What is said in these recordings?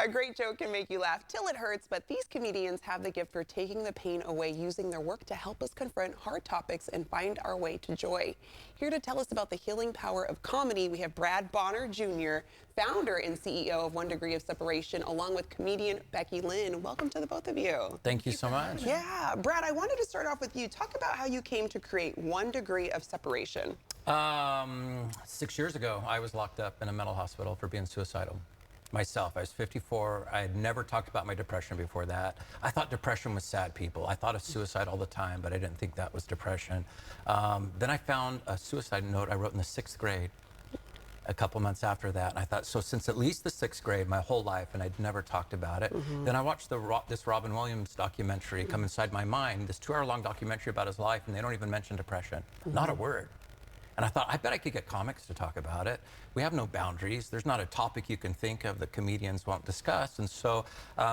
A great joke can make you laugh till it hurts, but these comedians have the gift for taking the pain away, using their work to help us confront hard topics and find our way to joy. Here to tell us about the healing power of comedy, we have Brad Bonner Jr., founder and CEO of One Degree of Separation, along with comedian Becky Lynn. Welcome to the both of you. Thank you so much. Yeah, Brad, I wanted to start off with you. Talk about how you came to create One Degree of Separation. 6 years ago, I was locked up in a mental hospital for being suicidal. Myself, I was 54. I had never talked about my depression before that. I thought depression was sad people. I thought of suicide all the time, but I didn't think that was depression. Then I found a suicide note I wrote in the 6th grade a couple months after that. And I thought, so since at least the 6th grade, my whole life, and I'd never talked about it. Then I watched this Robin Williams documentary come inside my mind, this 2-hour-long documentary about his life, and they don't even mention depression. Not a word. And I thought, I bet I could get comics to talk about it. We have no boundaries. There's not a topic you can think of that comedians won't discuss. And so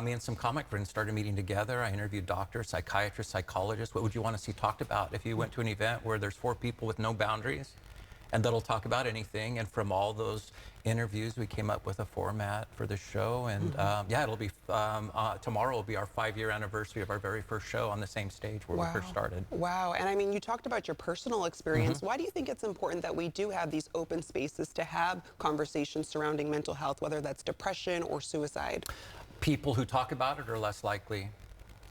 me and some comic friends started meeting together. I interviewed doctors, psychiatrists, psychologists. What would you want to see talked about if you went to an event where there's 4 people with no boundaries and that'll talk about anything? And from all those interviews, we came up with a format for the show. And yeah, it'll be, tomorrow will be our 5-year anniversary of our very first show on the same stage where we first started. Wow, and I mean, you talked about your personal experience. Why do you think it's important that we do have these open spaces to have conversations surrounding mental health, whether that's depression or suicide? People who talk about it are less likely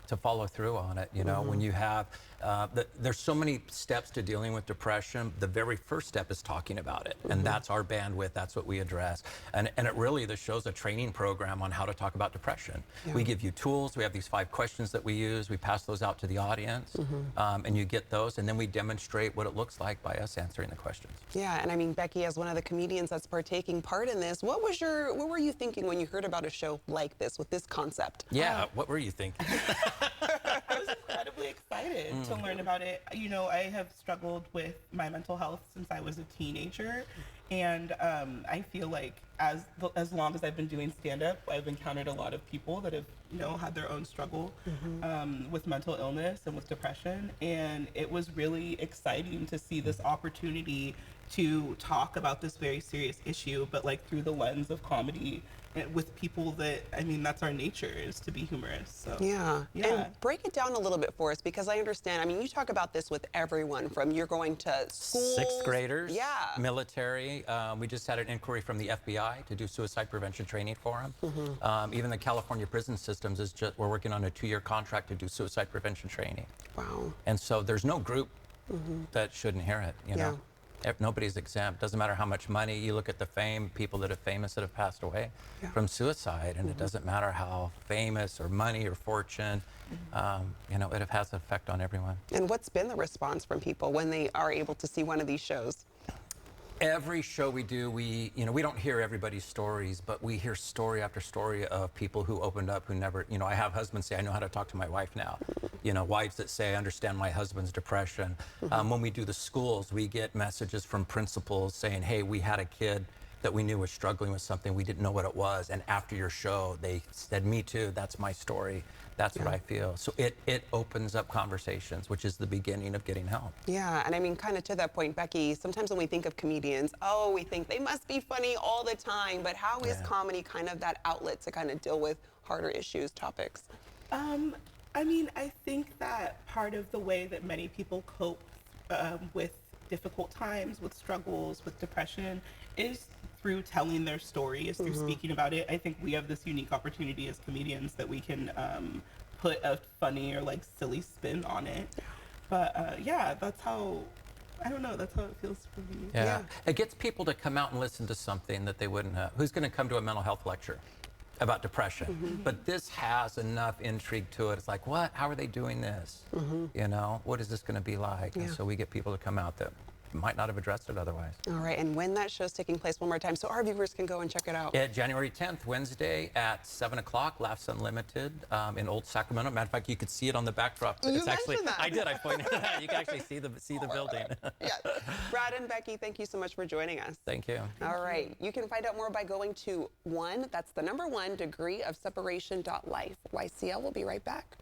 to follow through on it. You know, when you have, there's so many steps to dealing with depression. The very first step is talking about it. And that's our bandwidth, that's what we address. And it really, the show's a training program on how to talk about depression. We give you tools, we have these 5 questions that we use, we pass those out to the audience, and you get those, and then we demonstrate what it looks like by us answering the questions. Yeah, and I mean, Becky, as one of the comedians that's partaking part in this, what were you thinking when you heard about a show like this, with this concept? Yeah, what were you thinking? I was incredibly excited to learn about it. You know, I have struggled with my mental health since I was a teenager, and I feel like as long as I've been doing stand-up, I've encountered a lot of people that have, you know, had their own struggle with mental illness and with depression, and it was really exciting to see this opportunity to talk about this very serious issue, but like through the lens of comedy, with people that, I mean, that's our nature, is to be humorous. So yeah. And break it down a little bit for us, because I understand, I mean, you talk about this with everyone, from you're going to schools. 6th graders, military. We just had an inquiry from the FBI to do suicide prevention training for them. Even the California prison systems we're working on a 2-year contract to do suicide prevention training. Wow. And so there's no group that shouldn't hear it, you know. Nobody's exempt. Doesn't matter how much money. You look at the fame, people that are famous that have passed away from suicide, and it doesn't matter how famous or money or fortune, you know, it has an effect on everyone. And what's been the response from people when they are able to see one of these shows? Every show we do, we don't hear everybody's stories, but we hear story after story of people who opened up, who never, you know, I have husbands say, I know how to talk to my wife now. You know, wives that say, I understand my husband's depression. When we do the schools, we get messages from principals saying, hey, we had a kid that we knew was struggling with something, we didn't know what it was, and after your show, they said, me too, that's my story. That's what I feel. So it opens up conversations, which is the beginning of getting help. Yeah, and I mean, kind of to that point, Becky, sometimes when we think of comedians, oh, we think they must be funny all the time, but how is comedy kind of that outlet to kind of deal with harder issues, topics? I mean, I think that part of the way that many people cope with difficult times, with struggles, with depression, is through telling their story, is through speaking about it. I think we have this unique opportunity as comedians that we can put a funny or like silly spin on it. But yeah, that's how, I don't know, that's how it feels for me. Yeah. It gets people to come out and listen to something that they wouldn't have. Who's going to come to a mental health lecture about depression? But this has enough intrigue to it. It's like, what? How are they doing this? You know, what is this going to be like? And so we get people to come out that might not have addressed it otherwise. All right, and when that show's taking place, one more time, so our viewers can go and check it out. Yeah, January 10th, Wednesday at 7 o'clock, Laughs Unlimited in Old Sacramento. Matter of fact, you could see it on the backdrop. It's actually, that. I did, I pointed it out. You can actually see the building. Yeah. Brad and Becky, thank you so much for joining us. Thank you. All right, you can find out more by going to that's the number 1 degree of separation.life. YCL will be right back.